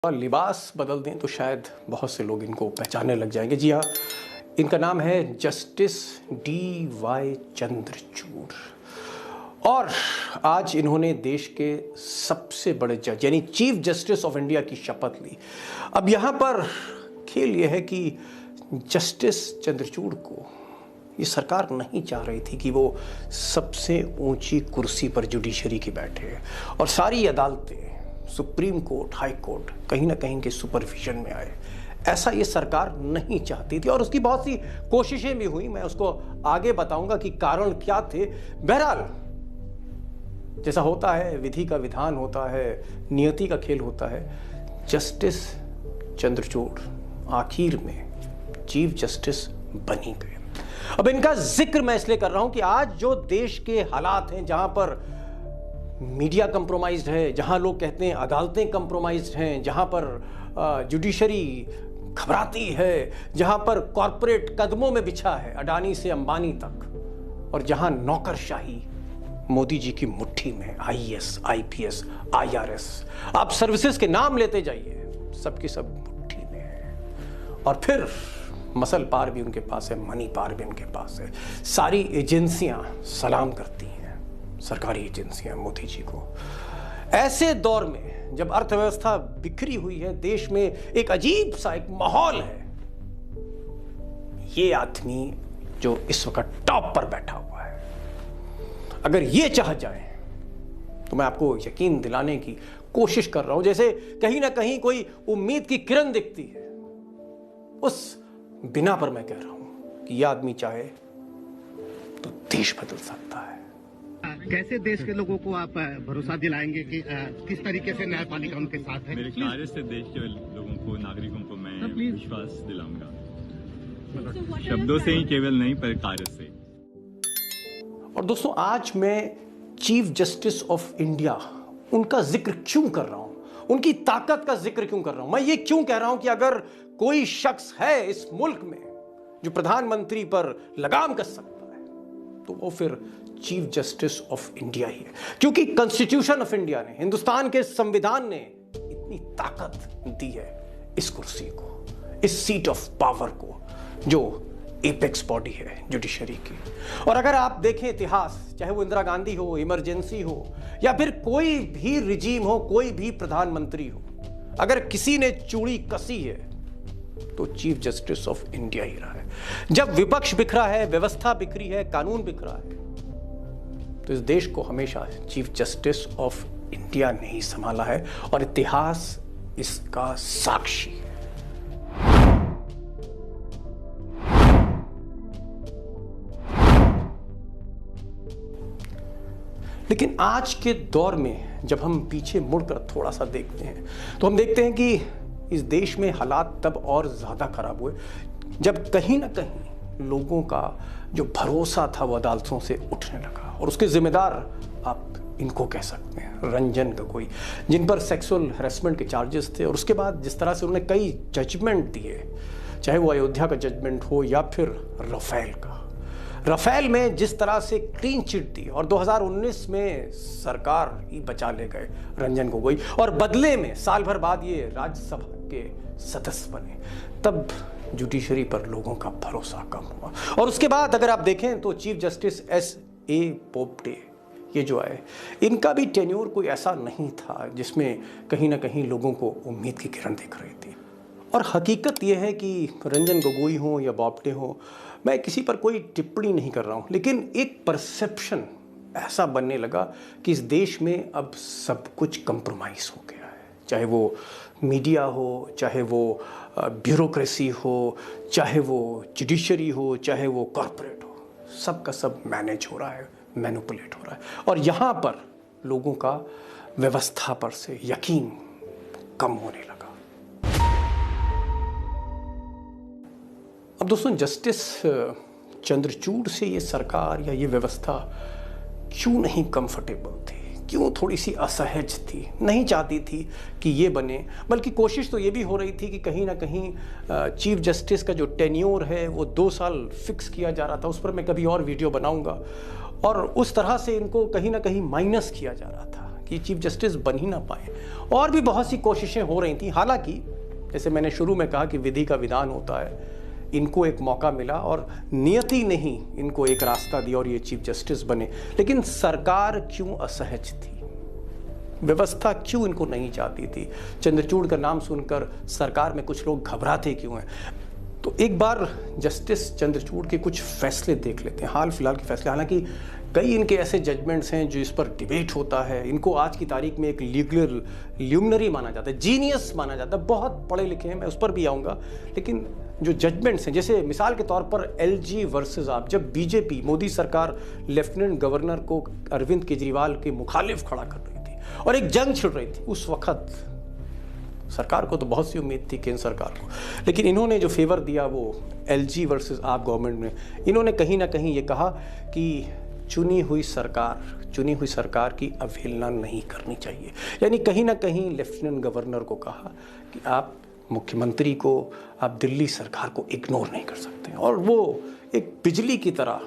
और लिबास बदल दें तो शायद बहुत से लोग इनको पहचानने लग जाएंगे। जी हाँ, इनका नाम है जस्टिस डी.वाई. चंद्रचूड़ और आज इन्होंने देश के सबसे बड़े जज यानी चीफ जस्टिस ऑफ इंडिया की शपथ ली। अब यहाँ पर खेल यह है कि जस्टिस चंद्रचूड़ को ये सरकार नहीं चाह रही थी कि वो सबसे ऊंची कुर्सी पर जुडिशरी की बैठे और सारी अदालतें, सुप्रीम कोर्ट, हाई कोर्ट कहीं ना कहीं के सुपरविजन में आए। ऐसा ये सरकार नहीं चाहती थी और उसकी बहुत सी कोशिशें भी हुई। मैं उसको आगे बताऊंगा कि कारण क्या थे। बहरहाल जैसा होता है, विधि का विधान होता है, नियति का खेल होता है। जस्टिस चंद्रचूड़ आखिर में चीफ जस्टिस बनी गए। अब इनका जिक्र मैं इसलिए कर रहा हूं कि आज जो देश के हालात हैं, जहां पर मीडिया कंप्रोमाइज्ड है, जहां लोग कहते हैं अदालतें कंप्रोमाइज्ड हैं, जहां पर जुडिशरी घबराती है, जहां पर कॉरपोरेट कदमों में बिछा है अडानी से अंबानी तक, और जहां नौकरशाही मोदी जी की मुट्ठी में, आईएएस, आईपीएस, आईआरएस, आप सर्विसेज के नाम लेते जाइए, सबकी सब मुट्ठी में है। और फिर मसल पार भी उनके पास है, मनी पार भी उनके पास है। सारी एजेंसियां सलाम करती हैं, सरकारी एजेंसियां मोदी जी को। ऐसे दौर में जब अर्थव्यवस्था बिखरी हुई है, देश में एक अजीब सा एक माहौल है, ये आदमी जो इस वक्त टॉप पर बैठा हुआ है, अगर ये चाह जाए तो मैं आपको यकीन दिलाने की कोशिश कर रहा हूं, जैसे कहीं ना कहीं कोई उम्मीद की किरण दिखती है, उस बिना पर मैं कह रहा हूं कि यह आदमी चाहे तो देश बदल सकता है। कैसे देश के लोगों को आप भरोसा दिलाएंगे कि किस तरीके से न्यायपालिका उनके साथ है? मेरे कार्य से देश के लोगों को, नागरिकों को मैं विश्वास दिलाऊंगा, शब्दों से ही केवल नहीं पर कार्य से। और दोस्तों, आज मैं चीफ जस्टिस ऑफ इंडिया उनका जिक्र क्यों कर रहा हूं, उनकी ताकत का जिक्र क्यों कर रहा हूं? मैं ये क्यों कह रहा हूं कि अगर कोई शख्स है इस मुल्क में जो प्रधानमंत्री पर लगाम कस सकता है तो वो फिर चीफ जस्टिस ऑफ इंडिया ही है, क्योंकि कॉन्स्टिट्यूशन ऑफ इंडिया ने, हिंदुस्तान के संविधान ने इतनी ताकत दी है इस कुर्सी को, इस सीट ऑफ पावर को, जो एपेक्स बॉडी है जुडिशरी की। और अगर आप देखें इतिहास, चाहे वो इंदिरा गांधी हो, इमरजेंसी हो, या फिर कोई भी रिजीम हो, कोई भी प्रधानमंत्री हो, अगर किसी ने चूड़ी कसी है तो चीफ जस्टिस ऑफ इंडिया ही रहा है। जब विपक्ष बिखरा है, व्यवस्था बिखरी है, कानून बिखरा है, तो इस देश को हमेशा चीफ जस्टिस ऑफ इंडिया ने ही संभाला है और इतिहास इसका साक्षी है। लेकिन आज के दौर में जब हम पीछे मुड़कर थोड़ा सा देखते हैं तो हम देखते हैं कि इस देश में हालात तब और ज्यादा खराब हुए जब कहीं ना कहीं लोगों का जो भरोसा था वो अदालतों से उठने लगा। और उसके जिम्मेदार आप इनको कह सकते हैं, रंजन गोगोई, जिन पर सेक्सुअल हैरेसमेंट के चार्जेस थे, और उसके बाद जिस तरह से उन्होंने कई जजमेंट दिए, चाहे वो अयोध्या का जजमेंट हो या फिर राफेल का। राफेल में जिस तरह से क्लीन चिट दी और 2019 में सरकार ही बचा ले गए रंजन गोगोई, और बदले में साल भर बाद ये राज्यसभा के सदस्य बने, तब जुडिशरी पर लोगों का भरोसा कम हुआ। और उसके बाद अगर आप देखें तो चीफ जस्टिस एस.ए. बोबडे ये जो आए, इनका भी टेन्योर कोई ऐसा नहीं था जिसमें कहीं ना कहीं लोगों को उम्मीद की किरण दिख रही थी। और हकीकत यह है कि रंजन गोगोई हो या बोबडे हो, मैं किसी पर कोई टिप्पणी नहीं कर रहा हूँ, लेकिन एक परसेप्शन ऐसा बनने लगा कि इस देश में अब सब कुछ कंप्रोमाइज़ हो गया है। चाहे वो मीडिया हो, चाहे वो ब्यूरोक्रेसी हो, चाहे वो जुडिशरी हो, चाहे वो कॉरपोरेट हो, सब का सब मैनेज हो रहा है, मैनिपुलेट हो रहा है। और यहाँ पर लोगों का व्यवस्था पर से यकीन कम होने लगा। अब दोस्तों, जस्टिस चंद्रचूड़ से ये सरकार या ये व्यवस्था क्यों नहीं कंफर्टेबल थी, क्यों थोड़ी सी असहज थी, नहीं चाहती थी कि ये बने, बल्कि कोशिश तो ये भी हो रही थी कि कहीं ना कहीं चीफ जस्टिस का जो टेन्योर है वो 2 साल फिक्स किया जा रहा था। उस पर मैं कभी और वीडियो बनाऊंगा। और उस तरह से इनको कहीं ना कहीं माइनस किया जा रहा था कि चीफ जस्टिस बन ही ना पाए। और भी बहुत सी कोशिशें हो रही थी, हालांकि जैसे मैंने शुरू में कहा कि विधि का विधान होता है, इनको एक मौका मिला और नियति ने ही इनको एक रास्ता दिया और ये चीफ जस्टिस बने। लेकिन सरकार क्यों असहज थी, व्यवस्था क्यों इनको नहीं चाहती थी? चंद्रचूड़ का नाम सुनकर सरकार में कुछ लोग घबराते क्यों हैं? तो एक बार जस्टिस चंद्रचूड़ के कुछ फैसले देख लेते हैं, हाल फिलहाल के फैसले। हालांकि कई इनके ऐसे जजमेंट्स हैं जो इस पर डिबेट होता है। इनको आज की तारीख में एक लीगल ल्यूमिनरी माना जाता है, जीनियस माना जाता है, बहुत पढ़े लिखे हैं, मैं उस पर भी आऊँगा। लेकिन जो जजमेंट्स हैं, जैसे मिसाल के तौर पर LG वर्सेस आप, जब बीजेपी मोदी सरकार लेफ्टिनेंट गवर्नर को अरविंद केजरीवाल के मुखालिफ खड़ा कर रही थी और एक जंग छिड़ रही थी, उस वक्त सरकार को तो बहुत सी उम्मीद थी, केंद्र सरकार को, लेकिन इन्होंने जो फेवर दिया वो LG वर्सेस आप गवर्नमेंट में, इन्होंने कहीं ना कहीं ये कहा कि चुनी हुई सरकार की अवहेलना नहीं करनी चाहिए। यानी कहीं ना कहीं लेफ्टिनेंट गवर्नर को कहा कि आप मुख्यमंत्री को, आप दिल्ली सरकार को इग्नोर नहीं कर सकते। और वो एक बिजली की तरह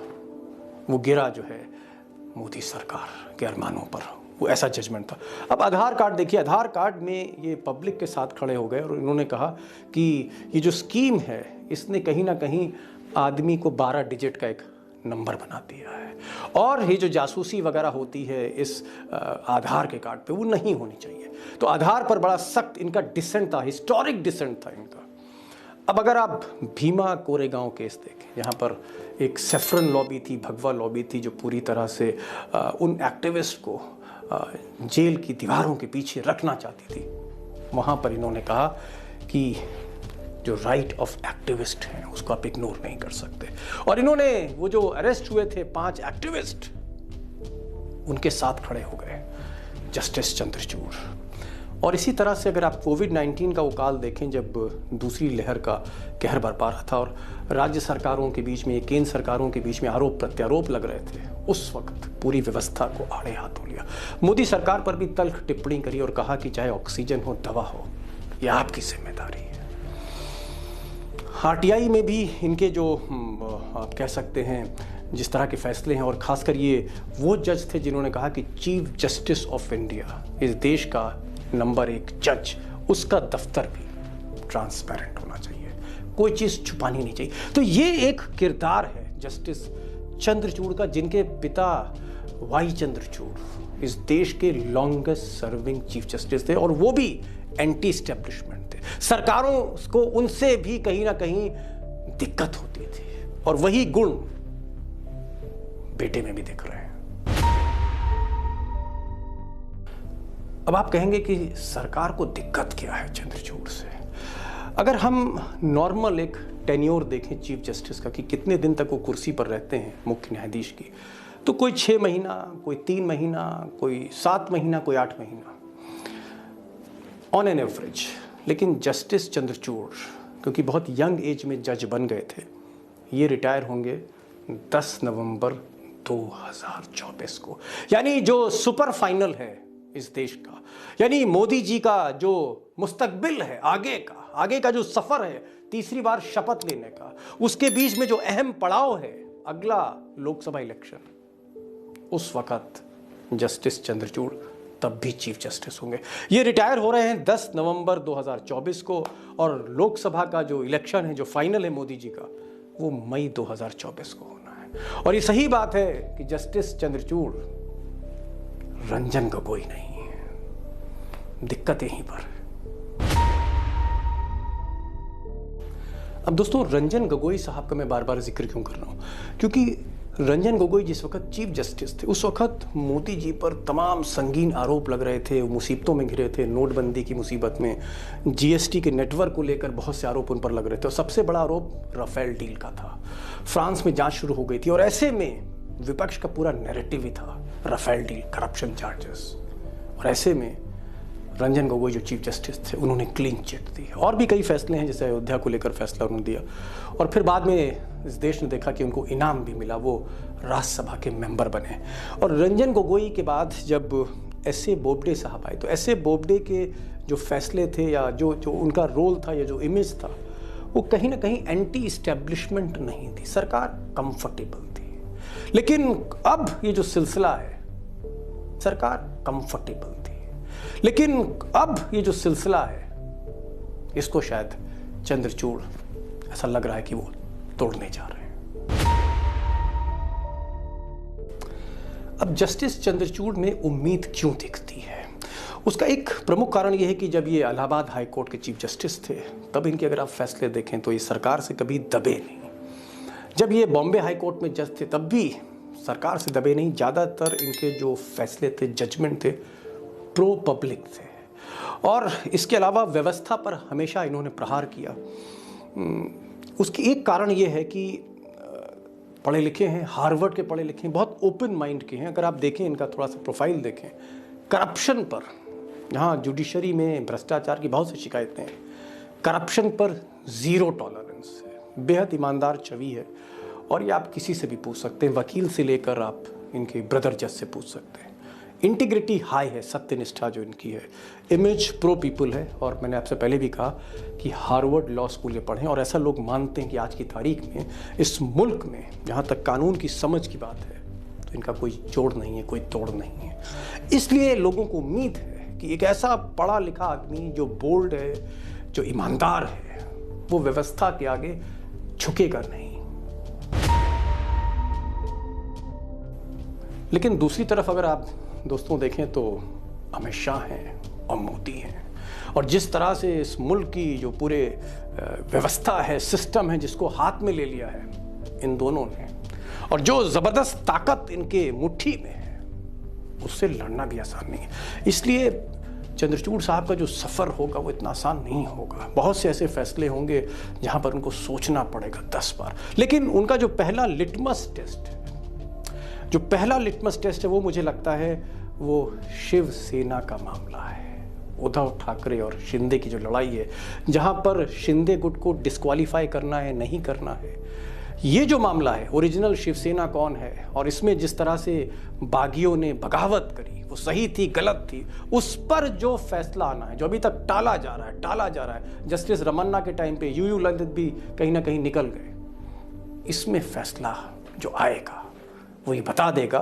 वो गिरा जो है मोदी सरकार के अरमानों पर, वो ऐसा जजमेंट था। अब आधार कार्ड देखिए, आधार कार्ड में ये पब्लिक के साथ खड़े हो गए और इन्होंने कहा कि ये जो स्कीम है इसने कहीं ना कहीं आदमी को 12 डिजिट का एक नंबर बना दिया है, और ये जो जासूसी वगैरह होती है इस आधार के कार्ड पे, वो नहीं होनी चाहिए। तो आधार पर बड़ा सख्त इनका डिसेंट था, हिस्टोरिक डिसेंट था इनका। अब अगर आप भीमा कोरेगांव केस देखें, यहाँ पर एक सेफ्रन लॉबी थी, भगवा लॉबी थी, जो पूरी तरह से उन एक्टिविस्ट को जेल की दीवारों के पीछे रखना चाहती थी। वहाँ पर इन्होंने कहा कि जो राइट ऑफ एक्टिविस्ट हैं उसको आप इग्नोर नहीं कर सकते, और इन्होंने वो जो अरेस्ट हुए थे 5 एक्टिविस्ट, उनके साथ खड़े हो गए जस्टिस चंद्रचूड़। और इसी तरह से अगर आप कोविड-19 का वो काल देखें, जब दूसरी लहर का कहर बरपा रहा था और राज्य सरकारों के बीच में, केंद्र सरकारों के बीच में आरोप प्रत्यारोप लग रहे थे, उस वक्त पूरी व्यवस्था को आड़े हाथों लिया। मोदी सरकार पर भी तल्ख टिप्पणी करी और कहा कि चाहे ऑक्सीजन हो, दवा हो, ये आपकी जिम्मेदारी है। RTI में भी इनके जो आप कह सकते हैं जिस तरह के फैसले हैं, और खासकर ये वो जज थे जिन्होंने कहा कि चीफ जस्टिस ऑफ इंडिया, इस देश का नंबर 1 जज, उसका दफ्तर भी ट्रांसपेरेंट होना चाहिए, कोई चीज़ छुपानी नहीं चाहिए। तो ये एक किरदार है जस्टिस चंद्रचूड़ का, जिनके पिता वाई चंद्रचूड़ इस देश के लॉन्गेस्ट सर्विंग चीफ जस्टिस थे, और वो भी एंटी एस्टेब्लिशमेंट थे। सरकारों को उनसे भी कहीं ना कहीं दिक्कत होती थी, और वही गुण बेटे में भी दिख रहे हैं। अब आप कहेंगे कि सरकार को दिक्कत क्या है चंद्रचूड़ से? अगर हम नॉर्मल एक टेन्योर देखें चीफ जस्टिस का कि कितने दिन तक वो कुर्सी पर रहते हैं मुख्य न्यायाधीश की, तो कोई 6 महीना, कोई 3 महीना, कोई 7 महीना, कोई 8 महीना ऑन एन एवरेज। लेकिन जस्टिस चंद्रचूड़ क्योंकि बहुत यंग एज में जज बन गए थे, ये रिटायर होंगे 10 नवंबर 2024 को। यानी जो सुपर फाइनल है इस देश का, यानी मोदी जी का जो मुस्तकबिल है, आगे का जो सफर है, तीसरी बार शपथ लेने का, उसके बीच में जो अहम पड़ाव है अगला लोकसभा इलेक्शन, उस वक्त जस्टिस चंद्रचूड़ तब भी चीफ जस्टिस होंगे। ये रिटायर हो रहे हैं 10 नवंबर 2024 को, और लोकसभा का जो इलेक्शन है, जो फाइनल है मोदी जी का, वो मई 2024 को होना है। और ये सही बात है कि जस्टिस चंद्रचूड़ रंजन गोगोई नहीं है, दिक्कत यहीं पर। अब दोस्तों, रंजन गोगोई साहब का मैं बार बार जिक्र क्यों कर रहा हूं? क्योंकि रंजन गोगोई जिस वक्त चीफ जस्टिस थे, उस वक्त मोदी जी पर तमाम संगीन आरोप लग रहे थे, मुसीबतों में घिरे थे, नोटबंदी की मुसीबत में, GST के नेटवर्क को लेकर बहुत से आरोप उन पर लग रहे थे, और सबसे बड़ा आरोप राफेल डील का था। फ्रांस में जांच शुरू हो गई थी, और ऐसे में विपक्ष का पूरा नैरेटिव ही था राफेल डील, करप्शन चार्जेस, और ऐसे में रंजन गोगोई जो चीफ जस्टिस थे, उन्होंने क्लीन चिट दी। और भी कई फैसले हैं, जैसे अयोध्या को लेकर फैसला उन्होंने दिया, और फिर बाद में इस देश ने देखा कि उनको इनाम भी मिला, वो राज्यसभा के मेंबर बने। और रंजन गोगोई के बाद जब एस.ए. बोबडे साहब आए, तो एस.ए. बोबडे के जो फैसले थे, या जो उनका रोल था, या जो इमेज था, वो कहीं ना कहीं एंटी इस्टेब्लिशमेंट नहीं थी, सरकार कंफर्टेबल थी। लेकिन अब ये जो सिलसिला है, सरकार कंफर्टेबल लेकिन अब ये जो सिलसिला है इसको शायद चंद्रचूड़ ऐसा लग रहा है कि वो तोड़ने जा रहे हैं। अब जस्टिस चंद्रचूड़ में उम्मीद क्यों दिखती है? उसका एक प्रमुख कारण यह है कि जब ये इलाहाबाद हाई कोर्ट के चीफ जस्टिस थे तब इनके अगर आप फैसले देखें तो ये सरकार से कभी दबे नहीं। जब ये बॉम्बे हाई कोर्ट में जज थे तब भी सरकार से दबे नहीं। ज़्यादातर इनके जो फैसले थे, जजमेंट थे, प्रो पब्लिक थे। और इसके अलावा व्यवस्था पर हमेशा इन्होंने प्रहार किया। उसकी एक कारण ये है कि पढ़े लिखे हैं, हार्वर्ड के पढ़े लिखे हैं, बहुत ओपन माइंड के हैं। अगर आप देखें इनका थोड़ा सा प्रोफाइल देखें, करप्शन पर, जहाँ जुडिशरी में भ्रष्टाचार की बहुत सी शिकायतें हैं, करप्शन पर ज़ीरो टॉलरेंस है, बेहद ईमानदार छवि है। और ये आप किसी से भी पूछ सकते हैं, वकील से लेकर आप इनके ब्रदर जज से पूछ सकते हैं। इंटीग्रिटी हाई है, सत्यनिष्ठा जो इनकी है, इमेज प्रो पीपल है। और मैंने आपसे पहले भी कहा कि हार्वर्ड लॉ स्कूल में पढ़ें। और ऐसा लोग मानते हैं कि आज की तारीख में इस मुल्क में जहाँ तक कानून की समझ की बात है तो इनका कोई जोड़ नहीं है, कोई तोड़ नहीं है। इसलिए लोगों को उम्मीद है कि एक ऐसा पढ़ा लिखा आदमी जो बोल्ड है, जो ईमानदार है, वो व्यवस्था के आगे झुकेगा नहीं। लेकिन दूसरी तरफ अगर आप दोस्तों देखें तो अमित शाह हैं और मोदी हैं। और जिस तरह से इस मुल्क की जो पूरे व्यवस्था है, सिस्टम है, जिसको हाथ में ले लिया है इन दोनों ने, और जो ज़बरदस्त ताकत इनके मुट्ठी में है, उससे लड़ना भी आसान नहीं है। इसलिए चंद्रचूड़ साहब का जो सफ़र होगा वो इतना आसान नहीं होगा। बहुत से ऐसे फैसले होंगे जहाँ पर उनको सोचना पड़ेगा 10 बार। लेकिन उनका जो पहला लिटमस टेस्ट है, वो मुझे लगता है वो शिवसेना का मामला है। उद्धव ठाकरे और शिंदे की जो लड़ाई है, जहां पर शिंदे गुट को डिस्क्वालीफाई करना है, नहीं करना है, ये जो मामला है, ओरिजिनल शिवसेना कौन है और इसमें जिस तरह से बागियों ने बगावत करी, वो सही थी गलत थी, उस पर जो फैसला आना है, जो अभी तक टाला जा रहा है। जस्टिस रमन्ना के टाइम पे यूयू ललित भी कहीं ना कहीं निकल गए। इसमें फैसला जो आएगा वो ये बता देगा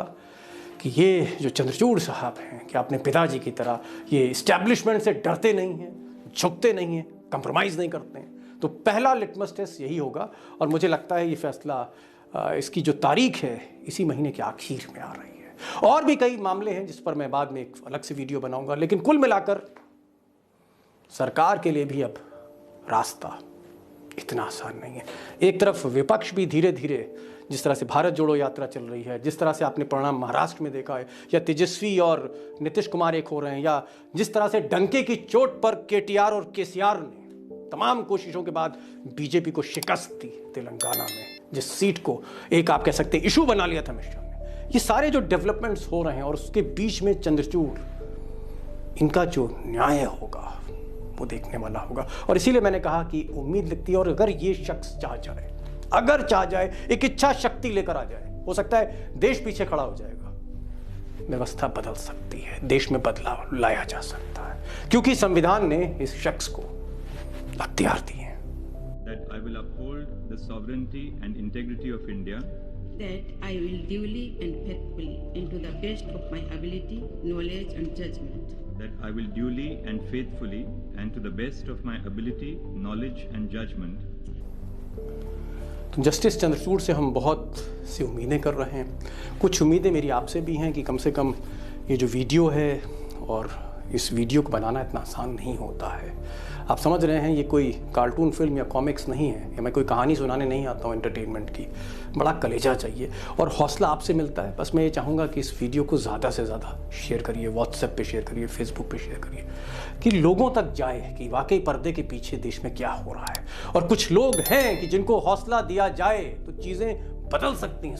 कि ये जो चंद्रचूड़ साहब हैं कि अपने पिताजी की तरह ये इस्टेब्लिशमेंट से डरते नहीं हैं, झुकते नहीं हैं, कंप्रोमाइज़ नहीं करते हैं। तो पहला लिटमस टेस्ट यही होगा। और मुझे लगता है ये फैसला, इसकी जो तारीख है, इसी महीने के आखिर में आ रही है। और भी कई मामले हैं जिस पर मैं बाद में एक अलग से वीडियो बनाऊंगा। लेकिन कुल मिलाकर सरकार के लिए भी अब रास्ता इतना आसान नहीं है। एक तरफ विपक्ष भी धीरे धीरे, जिस तरह से भारत जोड़ो यात्रा चल रही है, जिस तरह से आपने परिणाम महाराष्ट्र में देखा है, या तेजस्वी और नीतीश कुमार एक हो रहे हैं, या जिस तरह से डंके की चोट पर केटीआर और केसीआर ने तमाम कोशिशों के बाद बीजेपी को शिकस्त दी तेलंगाना में, जिस सीट को एक आप कह सकते हैं इशू बना लिया था अमित शाह ने। ये सारे जो डेवलपमेंट्स हो रहे हैं और उसके बीच में चंद्रचूड़, इनका जो न्याय होगा वो देखने वाला होगा। और इसीलिए मैंने कहा कि उम्मीद लगती है। और अगर ये शख्स चाह जाए, एक इच्छा शक्ति लेकर आ जाए, हो सकता है देश पीछे खड़ा हो जाएगा, व्यवस्था बदल सकती है, देश में बदलाव लाया जा सकता है, क्योंकि संविधान ने इस शख्स को अख्तियार दिए हैं। That I will uphold the sovereignty and integrity of India. That I will duly and faithfully, and to the best of my ability, knowledge and judgment. That I will duly and faithfully, and to the best of my ability, knowledge and judgment. तो justice Chandrachud से हम बहुत सी उम्मीदें कर रहे हैं। कुछ उम्मीदें मेरी आपसे भी हैं कि कम से कम ये जो वीडियो है, और इस वीडियो को बनाना इतना आसान नहीं होता है। आप समझ रहे हैं, ये कोई कार्टून फिल्म या कॉमिक्स नहीं है, या मैं कोई कहानी सुनाने नहीं आता हूँ एंटरटेनमेंट की। बड़ा कलेजा चाहिए और हौसला आपसे मिलता है। बस मैं ये चाहूँगा कि इस वीडियो को ज़्यादा से ज़्यादा शेयर करिए, व्हाट्सएप पे शेयर करिए, फेसबुक पे शेयर करिए, कि लोगों तक जाए कि वाकई पर्दे के पीछे देश में क्या हो रहा है। और कुछ लोग हैं कि जिनको हौसला दिया जाए तो चीज़ें बदल सकती हैं।